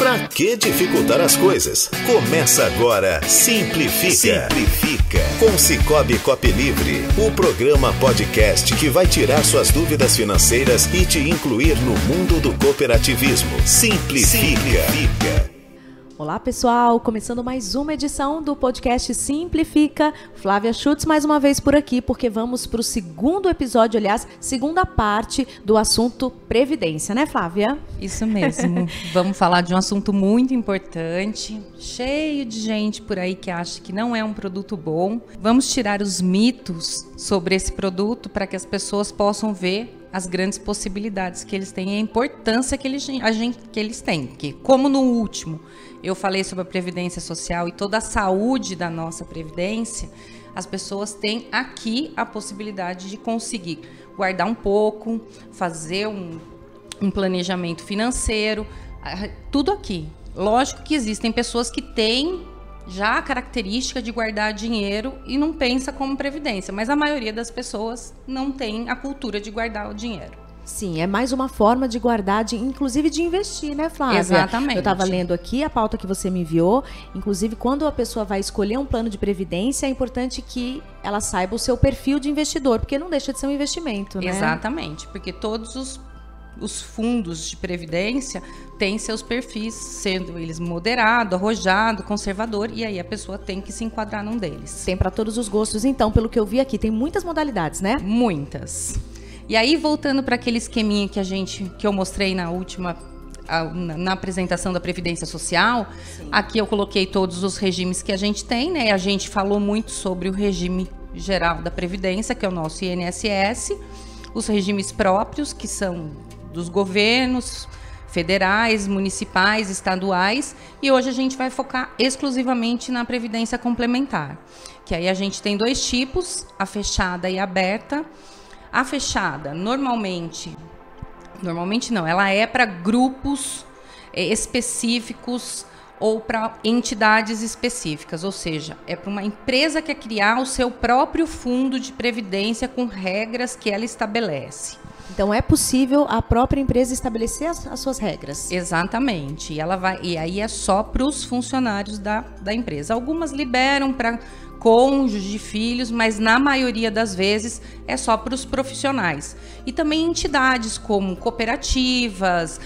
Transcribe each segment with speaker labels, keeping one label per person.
Speaker 1: Pra que dificultar as coisas? Começa agora Simplifica. Simplifica. Com Cicobi Copilivre, o programa podcast que vai tirar suas dúvidas financeiras e te incluir no mundo do cooperativismo. Simplifica.
Speaker 2: Olá pessoal, começando mais uma edição do podcast Simplifica. Flávia Schutz mais uma vez por aqui, porque vamos para o segundo episódio, aliás, segunda parte do assunto Previdência, né Flávia?
Speaker 3: Isso mesmo, vamos falar de um assunto muito importante, cheio de gente por aí que acha que não é um produto bom. Vamos tirar os mitos sobre esse produto para que as pessoas possam ver as grandes possibilidades que eles têm e a importância que eles têm. Porque, como no último eu falei sobre a Previdência Social e toda a saúde da nossa Previdência, as pessoas têm aqui a possibilidade de conseguir guardar um pouco, fazer um planejamento financeiro, tudo aqui. Lógico que existem pessoas que têm já a característica de guardar dinheiro e não pensa como previdência, mas a maioria das pessoas não tem a cultura de guardar o dinheiro.
Speaker 2: Sim, é mais uma forma de guardar, inclusive de investir, né, Flávia?
Speaker 3: Exatamente.
Speaker 2: Eu estava lendo aqui a pauta que você me enviou, inclusive quando a pessoa vai escolher um plano de previdência, é importante que ela saiba o seu perfil de investidor, porque não deixa de ser um investimento, né?
Speaker 3: Exatamente, porque todos os fundos de previdência têm seus perfis, sendo eles moderado, arrojado, conservador, e aí a pessoa tem que se enquadrar num deles.
Speaker 2: Tem para todos os gostos, então, pelo que eu vi aqui, tem muitas modalidades, né?
Speaker 3: Muitas. E aí, voltando para aquele esqueminha que eu mostrei na apresentação da Previdência Social, sim, aqui eu coloquei todos os regimes que a gente tem, né? A gente falou muito sobre o regime geral da Previdência, que é o nosso INSS, os regimes próprios, que são dos governos federais, municipais, estaduais, e hoje a gente vai focar exclusivamente na Previdência Complementar, que aí a gente tem dois tipos, a fechada e a aberta. A fechada, normalmente não, ela é para grupos específicos ou para entidades específicas, ou seja, é para uma empresa que quer criar o seu próprio fundo de previdência com regras que ela estabelece.
Speaker 2: Então é possível a própria empresa estabelecer as suas regras?
Speaker 3: Exatamente, e aí é só para os funcionários da empresa. Algumas liberam para cônjuges de filhos, mas na maioria das vezes é só para os profissionais. E também entidades como cooperativas,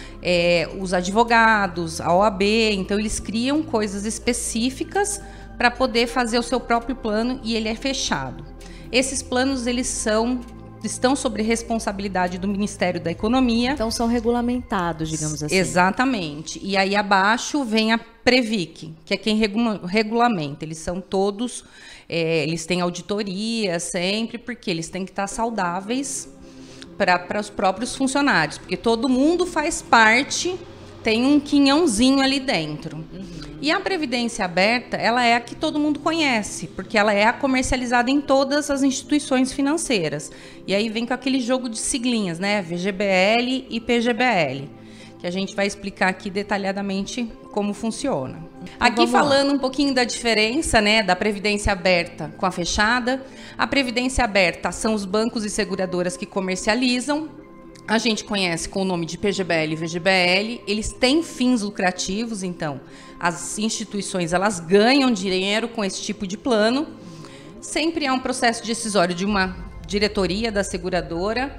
Speaker 3: os advogados, a OAB, então eles criam coisas específicas para poder fazer o seu próprio plano e ele é fechado. Esses planos estão sob responsabilidade do Ministério da Economia.
Speaker 2: Então são regulamentados, digamos assim.
Speaker 3: Exatamente. E aí abaixo vem a Previc, que é quem regulamenta. Eles são todos, eles têm auditoria sempre, porque eles têm que estar saudáveis para os próprios funcionários, porque todo mundo faz parte, tem um quinhãozinho ali dentro. E a Previdência Aberta, ela é a que todo mundo conhece, porque ela é a comercializada em todas as instituições financeiras. E aí vem com aquele jogo de siglinhas, né? VGBL e PGBL, que a gente vai explicar aqui detalhadamente como funciona. Então, aqui falando um pouquinho da diferença, né, da Previdência Aberta com a fechada. A Previdência Aberta são os bancos e seguradoras que comercializam. A gente conhece com o nome de PGBL e VGBL, eles têm fins lucrativos, então as instituições elas ganham dinheiro com esse tipo de plano. Sempre há um processo decisório de uma diretoria da seguradora,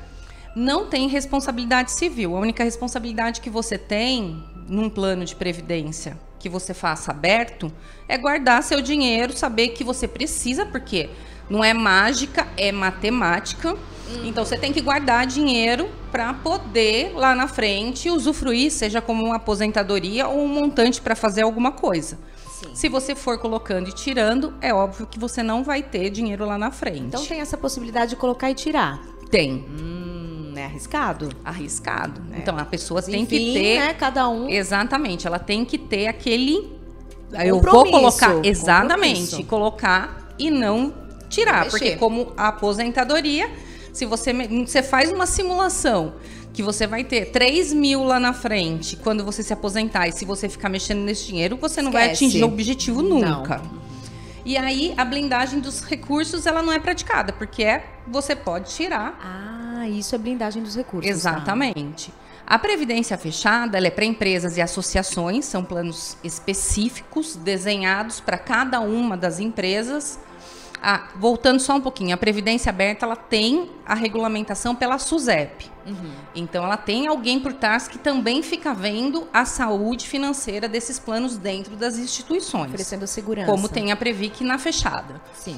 Speaker 3: não tem responsabilidade civil. A única responsabilidade que você tem num plano de previdência que você faça aberto é guardar seu dinheiro, saber que você precisa, porque não é mágica, é matemática. Então, você tem que guardar dinheiro para poder, lá na frente, usufruir, seja como uma aposentadoria ou um montante para fazer alguma coisa. Sim. Se você for colocando e tirando, é óbvio que você não vai ter dinheiro lá na frente.
Speaker 2: Então, tem essa possibilidade de colocar e tirar?
Speaker 3: Tem.
Speaker 2: É arriscado?
Speaker 3: Arriscado. Então, a pessoa tem que ter...
Speaker 2: né, cada um...
Speaker 3: Exatamente, ela tem que ter aquele... Eu vou colocar... Exatamente, colocar e não tirar. Porque como a aposentadoria... Se você faz uma simulação que você vai ter 3 mil lá na frente quando você se aposentar, e se você ficar mexendo nesse dinheiro, você não vai atingir o objetivo nunca. Não. E aí, a blindagem dos recursos, ela não é praticada, porque você pode tirar.
Speaker 2: Ah, isso é blindagem dos recursos.
Speaker 3: Exatamente.
Speaker 2: Tá.
Speaker 3: A previdência fechada, ela é para empresas e associações, são planos específicos desenhados para cada uma das empresas. Voltando só um pouquinho, a previdência aberta, ela tem a regulamentação pela SUSEP. Então, ela tem alguém por trás que também fica vendo a saúde financeira desses planos dentro das instituições.
Speaker 2: Oferecendo segurança.
Speaker 3: Como tem a Previc na fechada.
Speaker 2: Sim.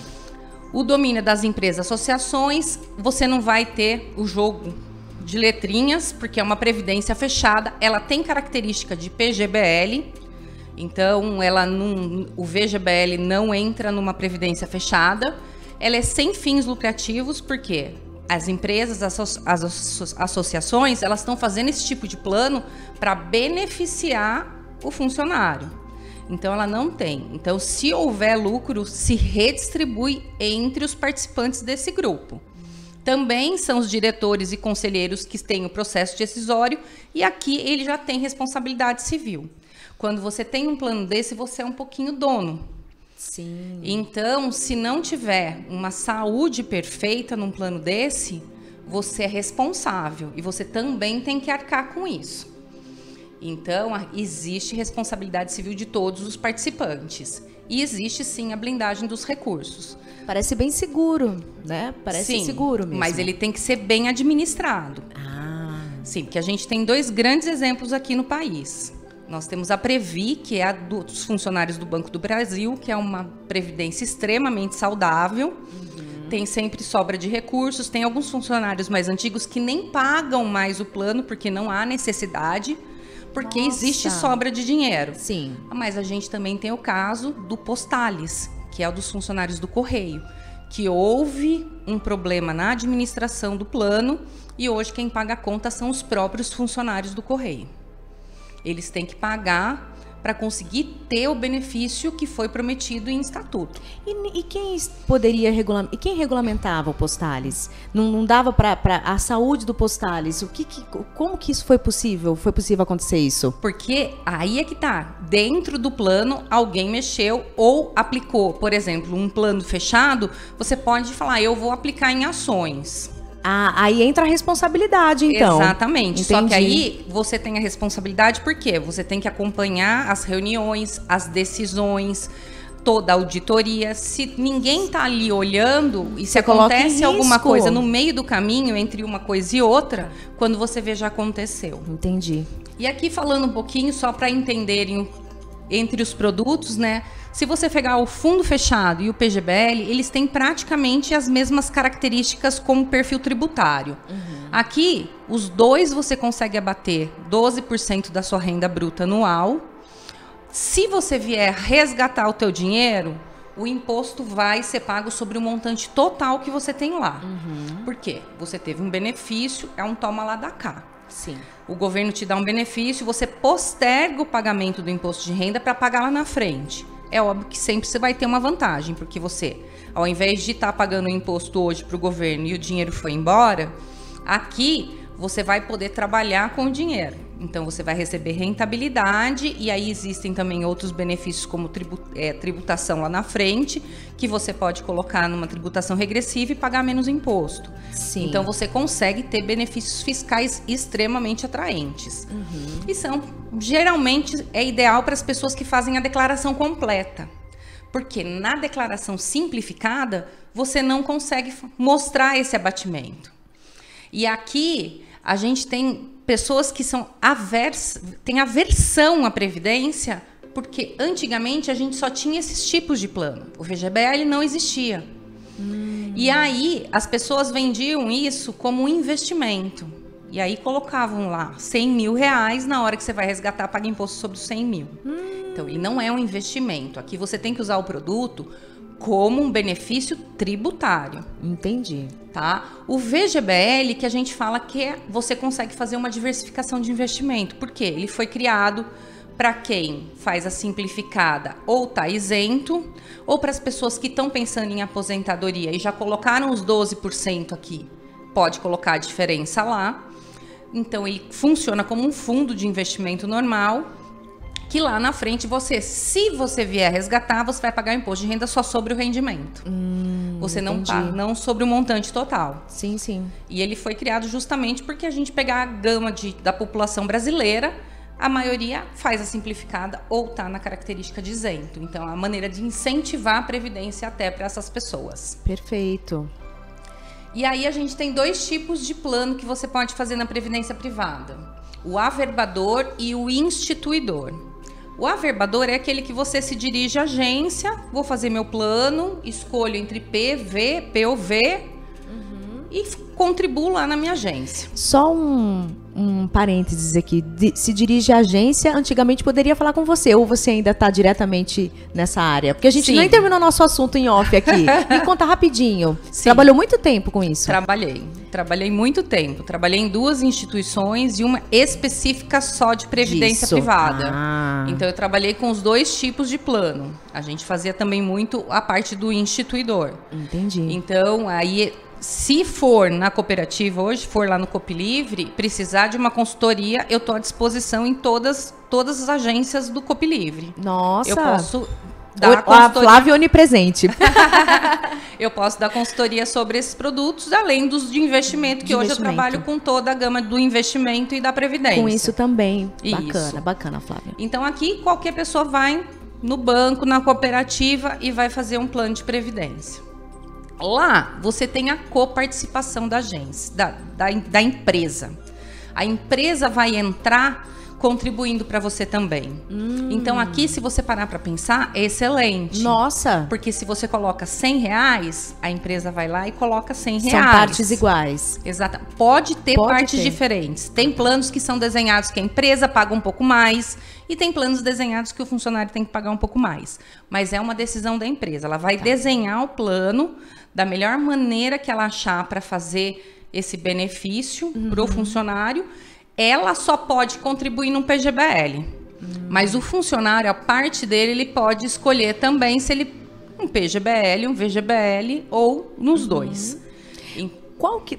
Speaker 3: O domínio das empresas e associações, você não vai ter o jogo de letrinhas, porque é uma previdência fechada, ela tem característica de PGBL, então o VGBL não entra numa previdência fechada, ela é sem fins lucrativos, porque as empresas, as associações, elas estão fazendo esse tipo de plano para beneficiar o funcionário. Então, ela não tem. Então, se houver lucro, se redistribui entre os participantes desse grupo. Também são os diretores e conselheiros que têm o processo decisório e aqui ele já tem responsabilidade civil. Quando você tem um plano desse, você é um pouquinho dono.
Speaker 2: Sim.
Speaker 3: Então, se não tiver uma saúde perfeita num plano desse, você é responsável e você também tem que arcar com isso. Então, existe responsabilidade civil de todos os participantes. E existe, sim, a blindagem dos recursos.
Speaker 2: Parece bem seguro, né? Parece
Speaker 3: sim,
Speaker 2: seguro mesmo.
Speaker 3: Mas ele tem que ser bem administrado. Sim, porque a gente tem 2 grandes exemplos aqui no país. Nós temos a Previ, que é a dos funcionários do Banco do Brasil, que é uma previdência extremamente saudável. Tem sempre sobra de recursos. Tem alguns funcionários mais antigos que nem pagam mais o plano, porque não há necessidade. Porque existe sobra de dinheiro.
Speaker 2: Sim.
Speaker 3: Mas a gente também tem o caso do Postales, que é o dos funcionários do Correio, que houve um problema na administração do plano e hoje quem paga a conta são os próprios funcionários do Correio. Eles têm que pagar para conseguir ter o benefício que foi prometido em estatuto.
Speaker 2: E quem poderia regulamentar? E quem regulamentava o Postales? Não dava para a saúde do Postales? Como que isso foi possível? Foi possível acontecer isso?
Speaker 3: Porque aí é que tá. Dentro do plano, alguém mexeu ou aplicou. Por exemplo, um plano fechado, você pode falar, eu vou aplicar em ações.
Speaker 2: Aí entra a responsabilidade, então.
Speaker 3: Exatamente.
Speaker 2: Entendi.
Speaker 3: Só que aí você tem a responsabilidade porque você tem que acompanhar as reuniões, as decisões, toda a auditoria. Se ninguém está ali olhando e se acontece alguma coisa no meio do caminho, entre uma coisa e outra, quando você vê já aconteceu.
Speaker 2: Entendi.
Speaker 3: E aqui falando um pouquinho, só para entenderem entre os produtos, né? Se você pegar o fundo fechado e o PGBL, eles têm praticamente as mesmas características como perfil tributário. Aqui, os dois você consegue abater 12% da sua renda bruta anual. Se você vier resgatar o teu dinheiro, o imposto vai ser pago sobre o montante total que você tem lá. Por quê? Você teve um benefício, é um toma lá da cá.
Speaker 2: Sim.
Speaker 3: O governo te dá um benefício, você posterga o pagamento do imposto de renda para pagar lá na frente. É óbvio que sempre você vai ter uma vantagem, porque você, ao invés de estar pagando o imposto hoje para o governo e o dinheiro foi embora, aqui você vai poder trabalhar com o dinheiro. Então, você vai receber rentabilidade e aí existem também outros benefícios como tributação lá na frente, que você pode colocar numa tributação regressiva e pagar menos imposto.
Speaker 2: Sim.
Speaker 3: Então, você consegue ter benefícios fiscais extremamente atraentes. E geralmente, é ideal para as pessoas que fazem a declaração completa. Porque na declaração simplificada, você não consegue mostrar esse abatimento. E aqui, a gente tem pessoas que são têm aversão à previdência, porque antigamente a gente só tinha esses tipos de plano. O VGBL não existia. E aí as pessoas vendiam isso como um investimento. E aí colocavam lá 100 mil reais, na hora que você vai resgatar, paga imposto sobre os 100 mil. Então ele não é um investimento. Aqui você tem que usar o produto como um benefício tributário.
Speaker 2: Entendi.
Speaker 3: Tá? O VGBL, que a gente fala que você consegue fazer uma diversificação de investimento. Por quê? Ele foi criado para quem faz a simplificada ou está isento, ou para as pessoas que estão pensando em aposentadoria e já colocaram os 12% aqui, pode colocar a diferença lá. Então, ele funciona como um fundo de investimento normal, que lá na frente, se você vier resgatar, você vai pagar imposto de renda só sobre o rendimento. Você não paga, não sobre o montante total.
Speaker 2: Sim, sim.
Speaker 3: E ele foi criado justamente porque a gente pegar a gama da população brasileira, a maioria faz a simplificada ou está na característica de isento. Então, é a maneira de incentivar a previdência até para essas pessoas.
Speaker 2: Perfeito.
Speaker 3: E aí a gente tem 2 tipos de plano que você pode fazer na previdência privada. O averbador e o instituidor. O averbador é aquele que você se dirige à agência, vou fazer meu plano, escolho entre PV, POV e contribuo lá na minha agência.
Speaker 2: Só um parênteses aqui. Se dirige à agência, antigamente poderia falar com você, ou você ainda está diretamente nessa área? Porque a gente nem terminou nosso assunto em off aqui. Me conta rapidinho. Sim. Trabalhou muito tempo com isso? Trabalhei muito tempo. Trabalhei em 2 instituições e uma específica só de previdência privada. Então, eu trabalhei com os 2 tipos de plano. A gente fazia também muito a parte do instituidor. Entendi.
Speaker 3: Então, aí... Se for na cooperativa hoje, for lá no Copilivre, precisar de uma consultoria, eu estou à disposição em todas as agências do Copilivre.
Speaker 2: Nossa!
Speaker 3: Eu posso dar consultoria...
Speaker 2: A Flávia onipresente.
Speaker 3: Eu posso dar consultoria sobre esses produtos, além dos de investimento, que hoje eu trabalho com toda a gama do investimento e da previdência.
Speaker 2: Com isso também.
Speaker 3: Isso.
Speaker 2: Bacana, Flávia.
Speaker 3: Então, aqui, qualquer pessoa vai no banco, na cooperativa e vai fazer um plano de previdência. Lá, você tem a coparticipação da agência, da empresa. A empresa vai entrar contribuindo para você também. Então, aqui, se você parar para pensar, é excelente.
Speaker 2: Nossa!
Speaker 3: Porque se você coloca R$100, a empresa vai lá e coloca R$100.
Speaker 2: São partes iguais.
Speaker 3: Exato. Pode ter partes diferentes. Tem planos que são desenhados que a empresa paga um pouco mais e tem planos desenhados que o funcionário tem que pagar um pouco mais. Mas é uma decisão da empresa. Ela vai desenhar o plano da melhor maneira que ela achar para fazer esse benefício para o funcionário. Ela só pode contribuir no PGBL. Mas o funcionário, a parte dele, ele pode escolher também se ele um PGBL, um VGBL ou nos dois.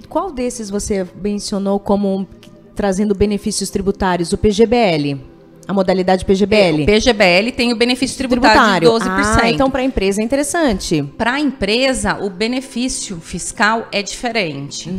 Speaker 2: Qual desses você mencionou como trazendo benefícios tributários? O PGBL? A modalidade PGBL?
Speaker 3: O PGBL tem o benefício tributário de 12%.
Speaker 2: Então, para a empresa é interessante.
Speaker 3: Para a empresa, o benefício fiscal é diferente.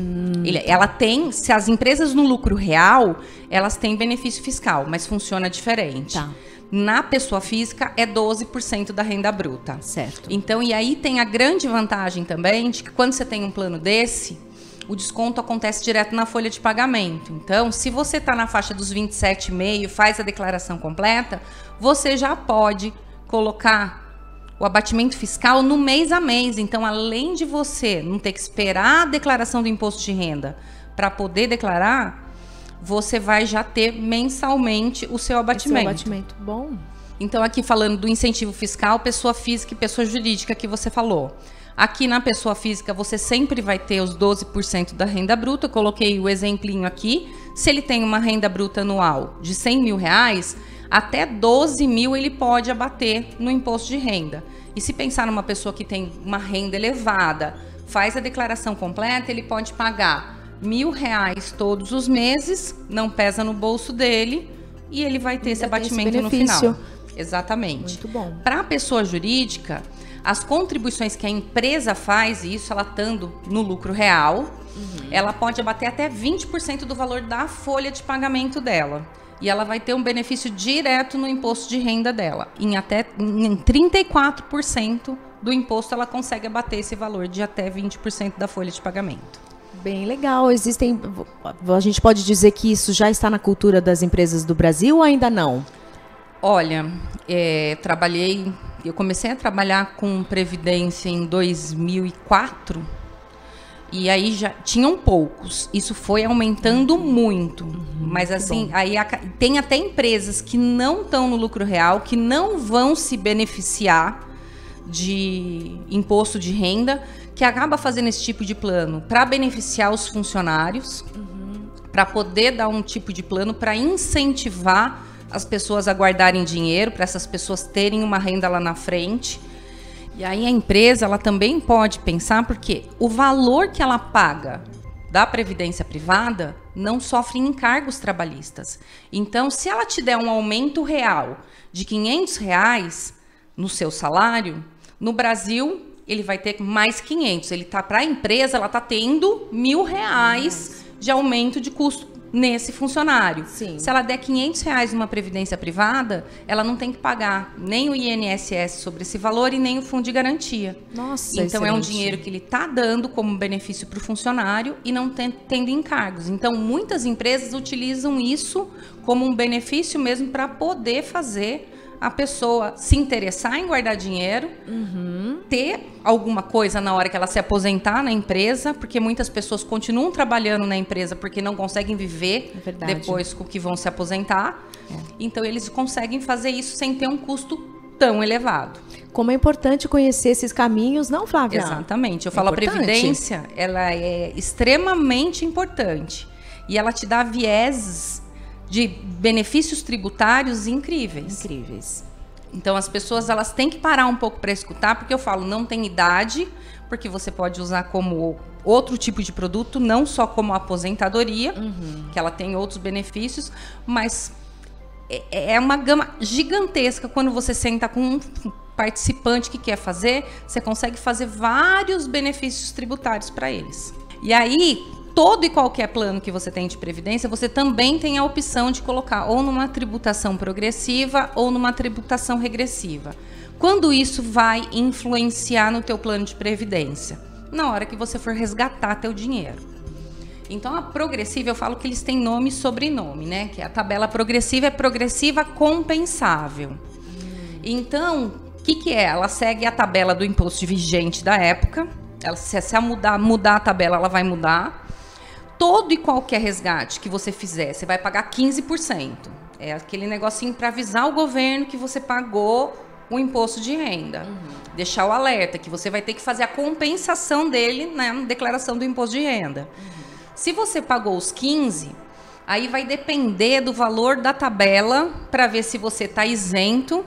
Speaker 3: Ela tem, se as empresas no lucro real, elas têm benefício fiscal, mas funciona diferente.
Speaker 2: Tá.
Speaker 3: Na pessoa física, é 12% da renda bruta.
Speaker 2: Certo.
Speaker 3: Então, e aí tem a grande vantagem também de que quando você tem um plano desse, o desconto acontece direto na folha de pagamento. Então, se você está na faixa dos 27,5, faz a declaração completa, você já pode colocar o abatimento fiscal no mês a mês. Então, além de você não ter que esperar a declaração do imposto de renda para poder declarar, você vai já ter mensalmente o seu abatimento.
Speaker 2: Bom.
Speaker 3: Então, aqui falando do incentivo fiscal, pessoa física e pessoa jurídica que você falou. Aqui na pessoa física, você sempre vai ter os 12% da renda bruta. Eu coloquei o exemplinho aqui. Se ele tem uma renda bruta anual de R$100 mil, até 12 mil ele pode abater no imposto de renda. E se pensar numa pessoa que tem uma renda elevada, faz a declaração completa, ele pode pagar R$1.000 todos os meses, não pesa no bolso dele e ele vai ter esse abatimento no final. Exatamente.
Speaker 2: Muito bom.
Speaker 3: Para a pessoa jurídica, as contribuições que a empresa faz, e isso ela estando no lucro real, ela pode abater até 20% do valor da folha de pagamento dela. E ela vai ter um benefício direto no imposto de renda dela. Em 34% do imposto ela consegue abater esse valor de até 20% da folha de pagamento.
Speaker 2: Bem legal. A gente pode dizer que isso já está na cultura das empresas do Brasil ou ainda não?
Speaker 3: Olha, eu comecei a trabalhar com previdência em 2004 e aí já tinham poucos. Isso foi aumentando muito. Mas assim, aí tem até empresas que não estão no lucro real, que não vão se beneficiar de imposto de renda, que acaba fazendo esse tipo de plano para beneficiar os funcionários, para poder dar um tipo de plano para incentivar as pessoas a guardarem dinheiro, para essas pessoas terem uma renda lá na frente. E aí a empresa, ela também pode pensar, porque o valor que ela paga da previdência privada não sofre encargos trabalhistas. Então, se ela te der um aumento real de R$500 no seu salário, no Brasil, ele vai ter mais 500. Para a empresa, ela está tendo R$1.000 de aumento de custo nesse funcionário.
Speaker 2: Sim.
Speaker 3: Se ela der R$500 numa previdência privada, ela não tem que pagar nem o INSS sobre esse valor e nem o fundo de garantia.
Speaker 2: Nossa,
Speaker 3: então é um
Speaker 2: excelente.
Speaker 3: dinheiro que ele está dando como benefício para o funcionário e não tendo encargos. Então muitas empresas utilizam isso como um benefício mesmo para poder fazer a pessoa se interessar em guardar dinheiro, ter alguma coisa na hora que ela se aposentar na empresa, porque muitas pessoas continuam trabalhando na empresa porque não conseguem viver depois com que vão se aposentar. Então, eles conseguem fazer isso sem ter um custo tão elevado.
Speaker 2: Como é importante conhecer esses caminhos, não, Flávia?
Speaker 3: Exatamente. Eu falo, a previdência, ela é extremamente importante. E ela te dá vieses de benefícios tributários incríveis. Então, as pessoas elas têm que parar um pouco para escutar, porque eu falo, não tem idade, porque você pode usar como outro tipo de produto, não só como aposentadoria, que ela tem outros benefícios, mas é uma gama gigantesca. Quando você senta com um participante que quer fazer, você consegue fazer vários benefícios tributários para eles. E aí, todo e qualquer plano que você tem de previdência, você também tem a opção de colocar ou numa tributação progressiva ou numa tributação regressiva. Quando isso vai influenciar no teu plano de previdência? Na hora que você for resgatar teu dinheiro. Então, a progressiva, eu falo que eles têm nome e sobrenome, né? Que a tabela progressiva é progressiva compensável. Então, o que é? Ela segue a tabela do imposto vigente da época. Se mudar a tabela, ela vai mudar. Todo e qualquer resgate que você fizer, você vai pagar 15%. É aquele negocinho para avisar o governo que você pagou o imposto de renda. Deixar o alerta que você vai ter que fazer a compensação dele na declaração do imposto de renda. Se você pagou os 15%, aí vai depender do valor da tabela para ver se você está isento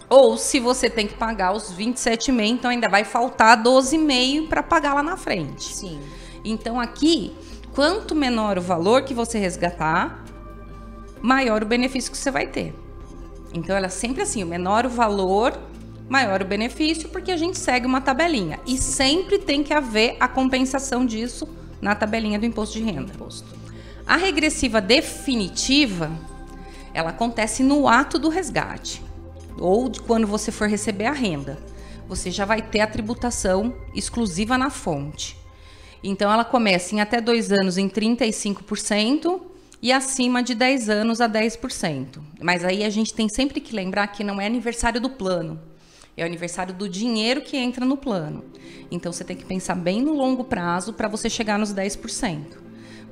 Speaker 3: ou se você tem que pagar os 27,5%, então ainda vai faltar 12,5% para pagar lá na frente.
Speaker 2: Sim.
Speaker 3: Então aqui, quanto menor o valor que você resgatar, maior o benefício que você vai ter. Então, ela é sempre assim, o menor o valor, maior o benefício, porque a gente segue uma tabelinha. E sempre tem que haver a compensação disso na tabelinha do imposto de renda. A regressiva definitiva, ela acontece no ato do resgate, ou de quando você for receber a renda. Você já vai ter a tributação exclusiva na fonte. Então, ela começa em até 2 anos em 35% e acima de 10 anos a 10%. Mas aí a gente tem sempre que lembrar que não é aniversário do plano. É o aniversário do dinheiro que entra no plano. Então, você tem que pensar bem no longo prazo para você chegar nos 10%.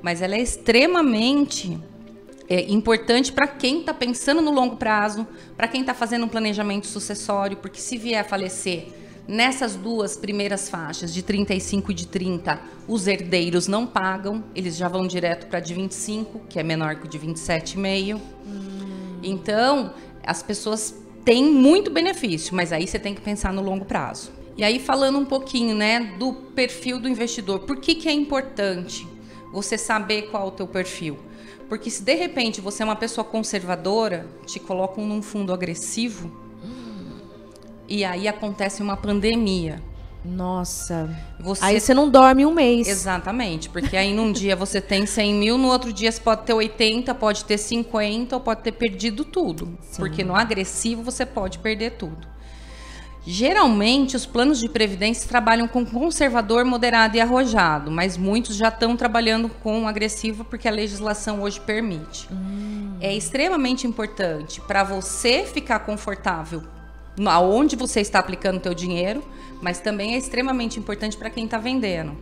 Speaker 3: Mas ela é extremamente importante para quem está pensando no longo prazo, para quem está fazendo um planejamento sucessório, porque se vier a falecer nessas 2 primeiras faixas, de 35 e de 30, os herdeiros não pagam, eles já vão direto para de 25, que é menor que o de 27,5. Então, as pessoas têm muito benefício, mas aí você tem que pensar no longo prazo. E aí, falando um pouquinho, né, do perfil do investidor, por que é importante você saber qual é o teu perfil? Porque se de repente você é uma pessoa conservadora, te colocam num fundo agressivo, e aí acontece uma pandemia.
Speaker 2: Nossa, aí você não dorme um mês.
Speaker 3: Exatamente, porque aí num dia você tem 100 mil, no outro dia você pode ter 80, pode ter 50, ou pode ter perdido tudo. Sim. Porque no agressivo você pode perder tudo. Geralmente, os planos de previdência trabalham com conservador, moderado e arrojado, mas muitos já estão trabalhando com agressivo porque a legislação hoje permite. É extremamente importante para você ficar confortável aonde você está aplicando o teu dinheiro, mas também é extremamente importante para quem está vendendo.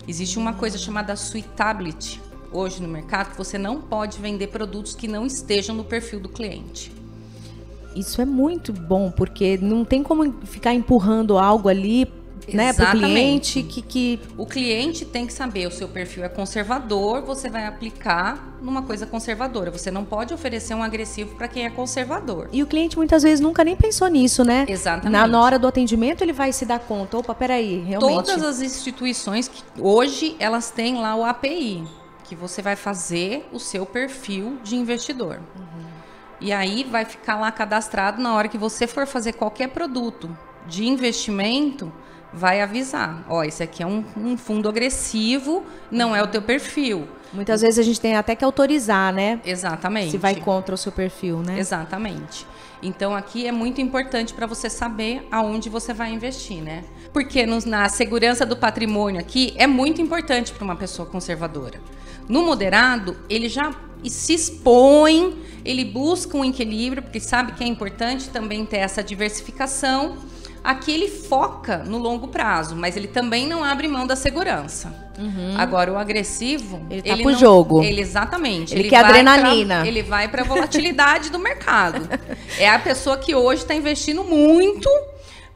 Speaker 3: Existe uma coisa chamada suitability hoje no mercado, que você não pode vender produtos que não estejam no perfil do cliente.
Speaker 2: Isso é muito bom, porque não tem como ficar empurrando algo ali, né, para o cliente que... O
Speaker 3: cliente tem que saber, o seu perfil é conservador, você vai aplicar numa coisa conservadora. Você não pode oferecer um agressivo para quem é conservador.
Speaker 2: E o cliente muitas vezes nunca nem pensou nisso, né?
Speaker 3: Exatamente.
Speaker 2: Na hora do atendimento ele vai se dar conta, opa, peraí, realmente...
Speaker 3: Todas as instituições, que hoje elas têm lá o API, que você vai fazer o seu perfil de investidor. E aí vai ficar lá cadastrado na hora que você for fazer qualquer produto de investimento vai avisar. Ó, esse aqui é um fundo agressivo, não é o teu perfil.
Speaker 2: Muitas vezes a gente tem até que autorizar, né?
Speaker 3: Exatamente.
Speaker 2: Se vai contra o seu perfil, né?
Speaker 3: Exatamente. Então, aqui é muito importante para você saber aonde você vai investir, né? Porque na segurança do patrimônio aqui é muito importante para uma pessoa conservadora. No moderado, ele já se expõe, ele busca um equilíbrio, porque sabe que é importante também ter essa diversificação. Aqui ele foca no longo prazo, mas ele também não abre mão da segurança. Agora, o agressivo...
Speaker 2: Ele tá pro jogo.
Speaker 3: Exatamente.
Speaker 2: Ele quer adrenalina.
Speaker 3: Ele vai para a volatilidade do mercado. É a pessoa que hoje está investindo muito,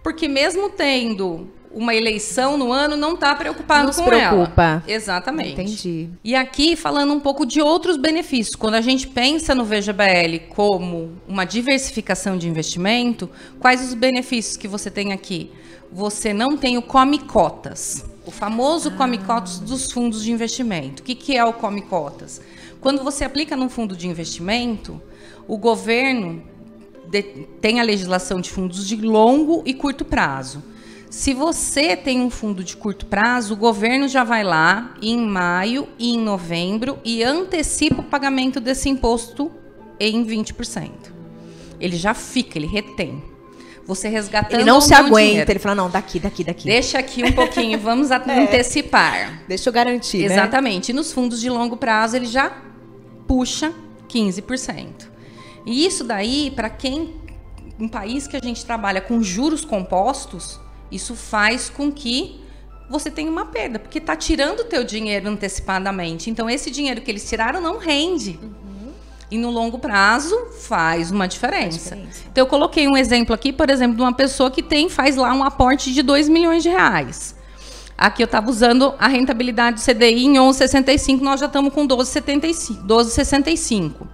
Speaker 3: porque mesmo tendo uma eleição no ano, não está preocupado com ela.
Speaker 2: Não se preocupa.
Speaker 3: Exatamente.
Speaker 2: Entendi.
Speaker 3: E aqui, falando um pouco de outros benefícios, quando a gente pensa no VGBL como uma diversificação de investimento, quais os benefícios que você tem aqui? Você não tem o come-cotas, o famoso come-cotas dos fundos de investimento. O que é o come-cotas? Quando você aplica num fundo de investimento, o governo tem a legislação de fundos de longo e curto prazo. Se você tem um fundo de curto prazo, o governo já vai lá em maio e em novembro e antecipa o pagamento desse imposto em 20%. Ele já fica, ele retém. Você resgatando...
Speaker 2: Ele não se aguenta,
Speaker 3: dinheiro.
Speaker 2: ele fala, não, daqui.
Speaker 3: Deixa aqui um pouquinho, vamos antecipar.
Speaker 2: Deixa eu garantir,
Speaker 3: Exatamente. E nos fundos de longo prazo, ele já puxa 15%. E isso daí, para quem... Um país que a gente trabalha com juros compostos... Isso faz com que você tenha uma perda, porque está tirando o teu dinheiro antecipadamente. Então, esse dinheiro que eles tiraram não rende. E no longo prazo faz uma diferença. Então, eu coloquei um exemplo aqui, por exemplo, de uma pessoa que faz lá um aporte de R$2 milhões. Aqui eu estava usando a rentabilidade do CDI em 11,65, nós já estamos com 12,65.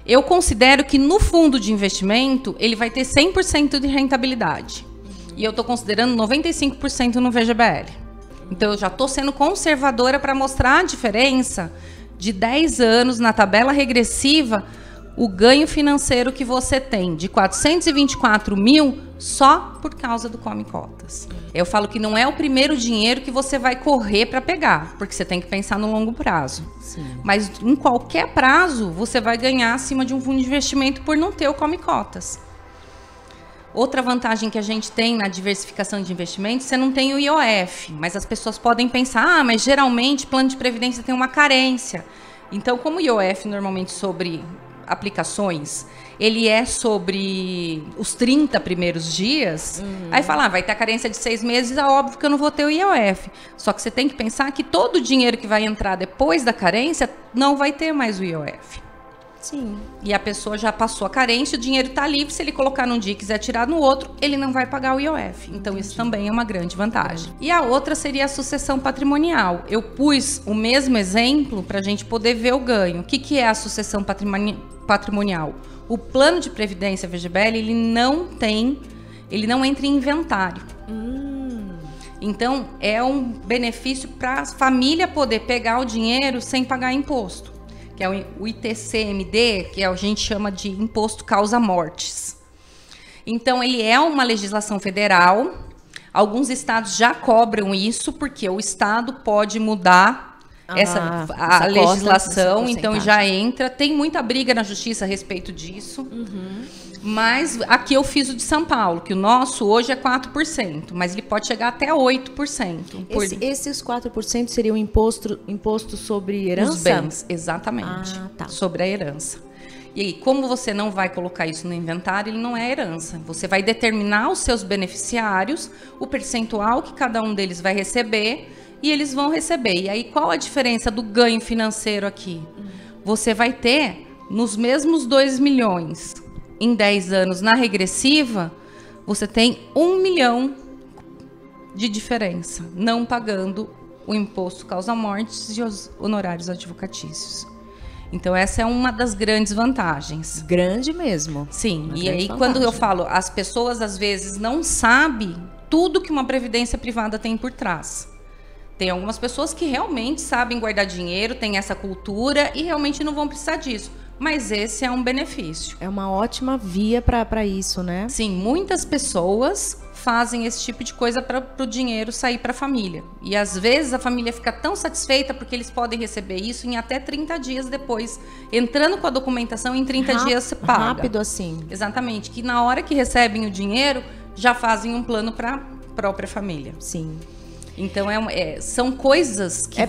Speaker 3: Eu considero que no fundo de investimento, ele vai ter 100% de rentabilidade. E eu estou considerando 95% no VGBL. Então, eu já estou sendo conservadora para mostrar a diferença de 10 anos na tabela regressiva, o ganho financeiro que você tem de 424 mil só por causa do Come Cotas. Eu falo que não é o primeiro dinheiro que você vai correr para pegar, porque você tem que pensar no longo prazo.
Speaker 2: Sim.
Speaker 3: Mas em qualquer prazo, você vai ganhar acima de um fundo de investimento por não ter o Come Cotas. Outra vantagem que a gente tem na diversificação de investimentos, você não tem o IOF, mas as pessoas podem pensar, mas geralmente plano de previdência tem uma carência. Então, como o IOF normalmente sobre aplicações, ele é sobre os 30 primeiros dias, aí fala, vai ter a carência de 6 meses, é óbvio que eu não vou ter o IOF. Só que você tem que pensar que todo o dinheiro que vai entrar depois da carência não vai ter mais o IOF.
Speaker 2: Sim.
Speaker 3: E a pessoa já passou a carência, o dinheiro está livre, se ele colocar num dia e quiser tirar no outro, ele não vai pagar o IOF. Então, isso também é uma grande vantagem. E a outra seria a sucessão patrimonial. Eu pus o mesmo exemplo para a gente poder ver o ganho. O que é a sucessão patrimonial? O plano de previdência VGBL, ele não entra em inventário. Então, é um benefício para a família poder pegar o dinheiro sem pagar imposto. Que é o ITCMD, que a gente chama de Imposto Causa Mortes. Então, ele é uma legislação federal. Alguns estados já cobram isso, porque o estado pode mudar a legislação, cota, então já entra. Tem muita briga na justiça a respeito disso. Mas aqui eu fiz o de São Paulo, que o nosso hoje é 4%, mas ele pode chegar até 8%.
Speaker 2: Esses 4% seria o imposto sobre herança?
Speaker 3: Os bens, exatamente.
Speaker 2: Tá.
Speaker 3: Sobre a herança. E aí, como você não vai colocar isso no inventário, ele não é herança. Você vai determinar os seus beneficiários, o percentual que cada um deles vai receber, e eles vão receber. E aí, qual a diferença do ganho financeiro aqui? Você vai ter, nos mesmos 2 milhões... Em 10 anos, na regressiva, você tem 1 milhão de diferença, não pagando o imposto causa-mortes e os honorários advocatícios. Então, essa é uma das grandes vantagens.
Speaker 2: Grande mesmo.
Speaker 3: Sim, e aí quando eu falo, as pessoas às vezes não sabem tudo que uma previdência privada tem por trás. Tem algumas pessoas que realmente sabem guardar dinheiro, têm essa cultura e realmente não vão precisar disso. Mas esse é um benefício.
Speaker 2: É uma ótima via para isso, né?
Speaker 3: Sim, muitas pessoas fazem esse tipo de coisa para o dinheiro sair para a família. E às vezes a família fica tão satisfeita porque eles podem receber isso em até 30 dias depois. Entrando com a documentação, em 30 dias você paga.
Speaker 2: Rápido assim.
Speaker 3: Exatamente. Que na hora que recebem o dinheiro, já fazem um plano para a própria família.
Speaker 2: Sim.
Speaker 3: Então, são coisas que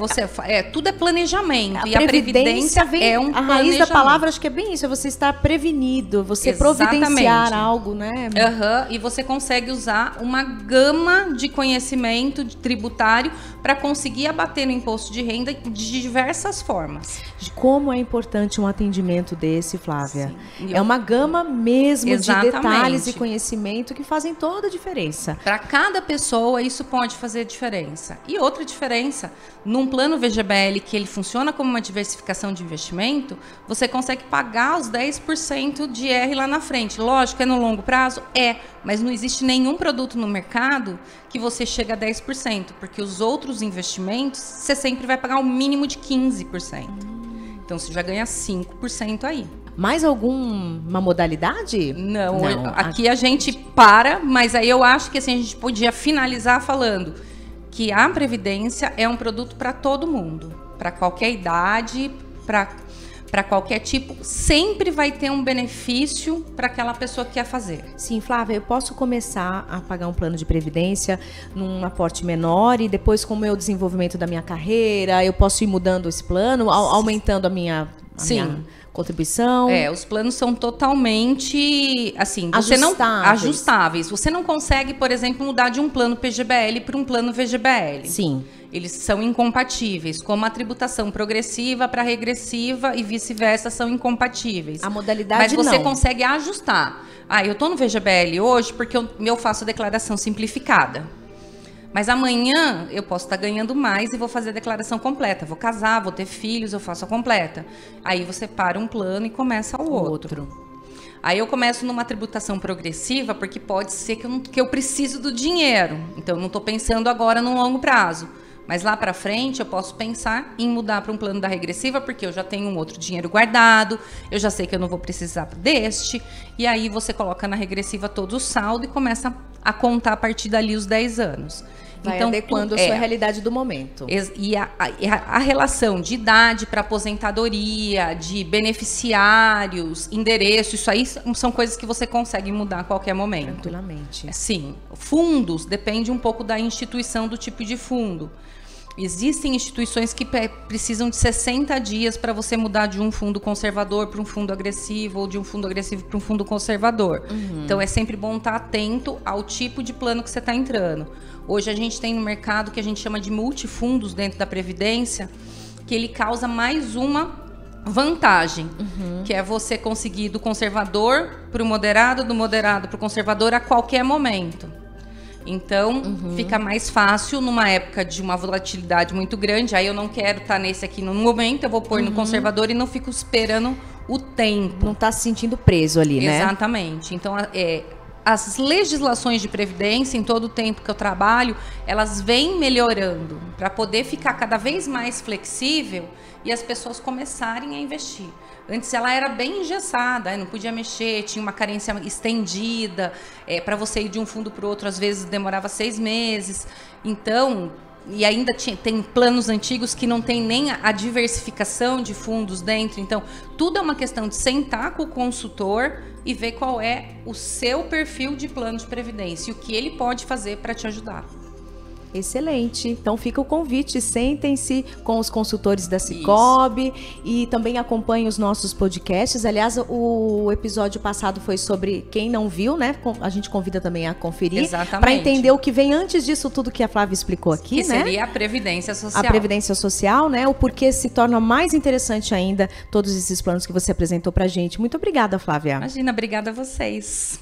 Speaker 3: tudo é planejamento.
Speaker 2: E a previdência vem,
Speaker 3: é um
Speaker 2: a raiz da palavra, acho que é bem isso, é você estar prevenido, você providenciar algo, né?
Speaker 3: E você consegue usar uma gama de conhecimento tributário para conseguir abater no imposto de renda de diversas formas.
Speaker 2: Como é importante um atendimento desse, Flávia. Sim. É uma gama mesmo de detalhes e conhecimento que fazem toda a diferença.
Speaker 3: Para cada pessoa, isso pode fazer diferença. E outra diferença, num plano VGBL que ele funciona como uma diversificação de investimento, você consegue pagar os 10% de R lá na frente. Lógico, é no longo prazo? Mas não existe nenhum produto no mercado que você chega a 10%, porque os outros investimentos, você sempre vai pagar o mínimo de 15%. Então, você já ganha 5% aí.
Speaker 2: Mais alguma modalidade?
Speaker 3: Não. Aqui a gente para, mas aí eu acho que assim, a gente podia finalizar falando que a Previdência é um produto para todo mundo, para qualquer idade, para qualquer tipo, sempre vai ter um benefício para aquela pessoa que quer fazer.
Speaker 2: Sim, Flávia, eu posso começar a pagar um plano de previdência num aporte menor e depois com o meu desenvolvimento da minha carreira, eu posso ir mudando esse plano, aumentando a minha contribuição?
Speaker 3: Os planos são totalmente assim, ajustáveis. Você não consegue, por exemplo, mudar de um plano PGBL para um plano VGBL.
Speaker 2: Sim.
Speaker 3: Eles são incompatíveis, como a tributação progressiva para regressiva e vice-versa são incompatíveis.
Speaker 2: A modalidade
Speaker 3: Mas você consegue ajustar. Eu estou no VGBL hoje porque eu faço a declaração simplificada. Mas amanhã eu posso estar ganhando mais e vou fazer a declaração completa. Vou casar, vou ter filhos, eu faço a completa. Aí você para um plano e começa o outro. Aí eu começo numa tributação progressiva, porque pode ser que eu preciso do dinheiro. Então, eu não estou pensando agora no longo prazo. Mas lá para frente, eu posso pensar em mudar para um plano da regressiva, porque eu já tenho um outro dinheiro guardado, eu já sei que eu não vou precisar deste. E aí você coloca na regressiva todo o saldo e começa a contar a partir dali os 10 anos.
Speaker 2: Vai adequando a sua realidade do momento.
Speaker 3: E a relação de idade para aposentadoria, de beneficiários, endereço, isso aí são coisas que você consegue mudar a qualquer momento.
Speaker 2: Tranquilamente.
Speaker 3: Sim. Fundos, depende um pouco da instituição, do tipo de fundo. Existem instituições que precisam de 60 dias para você mudar de um fundo conservador para um fundo agressivo ou de um fundo agressivo para um fundo conservador. Então, é sempre bom estar atento ao tipo de plano que você está entrando. Hoje, a gente tem no mercado que a gente chama de multifundos dentro da Previdência, que ele causa mais uma vantagem, que é você conseguir do conservador para o moderado, do moderado para o conservador a qualquer momento. Então, fica mais fácil numa época de uma volatilidade muito grande. Aí eu não quero estar nesse aqui no momento, eu vou pôr no conservador e não fico esperando o tempo.
Speaker 2: Não está se sentindo preso ali, né?
Speaker 3: Exatamente. Então, as legislações de previdência, em todo o tempo que eu trabalho, elas vêm melhorando para poder ficar cada vez mais flexível e as pessoas começarem a investir. Antes ela era bem engessada, não podia mexer, tinha uma carência estendida, para você ir de um fundo para o outro, às vezes demorava 6 meses. Então, e ainda tem planos antigos que não tem nem a diversificação de fundos dentro. Então, tudo é uma questão de sentar com o consultor e ver qual é o seu perfil de plano de previdência e o que ele pode fazer para te ajudar.
Speaker 2: Excelente. Então fica o convite, sentem-se com os consultores da Sicoob e também acompanhem os nossos podcasts. Aliás, o episódio passado foi sobre quem não viu, né? A gente convida também a conferir para entender o que vem antes disso tudo que a Flávia explicou aqui,
Speaker 3: que né? Seria a Previdência Social.
Speaker 2: A Previdência Social, né? O porquê se torna mais interessante ainda todos esses planos que você apresentou pra gente. Muito obrigada, Flávia.
Speaker 3: Imagina, obrigada a vocês.